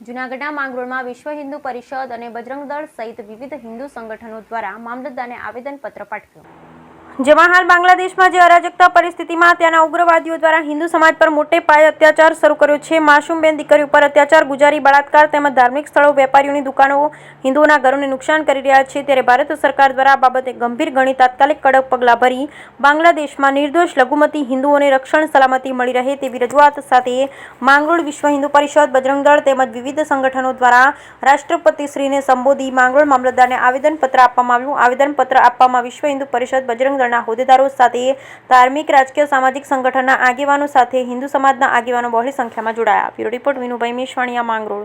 જૂનાગઢના માંગરોળમાં વિશ્વ હિન્દુ પરિષદ અને બજરંગ દળ સહિત વિવિધ હિન્દુ સંગઠનો દ્વારા મામલતદારને આવેદનપત્ર પાઠવ્યું. જેમાં હાલ બાંગ્લાદેશમાં જે અરાજકતા પરિસ્થિતિમાં ત્યાંના ઉગ્રવાદીઓ દ્વારા હિન્દુ સમાજ પર મોટે પાયે અત્યાચાર શરૂ કર્યો છે. માસૂમ દીકરીઓ પર અત્યાચાર, ગુજારી, બળાત્કાર તેમજ ધાર્મિક સ્થળો, વેપારીઓની દુકાનો, હિન્દુઓના ઘરોને નુકસાન કરી રહ્યા છે. ત્યારે ભારત સરકાર દ્વારા આ બાબતે ગંભીર ગણી તાત્કાલિક કડક પગલાં ભરી બાંગ્લાદેશમાં નિર્દોષ લઘુમતી હિન્દુઓને રક્ષણ સલામતી મળી રહે તેવી રજૂઆત સાથે માંગરોળ વિશ્વ હિન્દુ પરિષદ, બજરંગ દળ તેમજ વિવિધ સંગઠનો દ્વારા રાષ્ટ્રપતિશ્રીને સંબોધી માંગરોળ મામલતદારને આવેદનપત્ર આપવામાં આવ્યું. આવેદનપત્ર આપવામાં વિશ્વ હિન્દુ પરિષદ, બજરંગ દળના હોદ્દેદારો સાથે ધાર્મિક, રાજકીય, સામાજિક સંગઠનના આગેવાનો સાથે હિન્દુ સમાજના આગેવાનો બહોળી સંખ્યામાં જોડાયા. Bureau report Vinubhai Meshvaniya, Mangrol.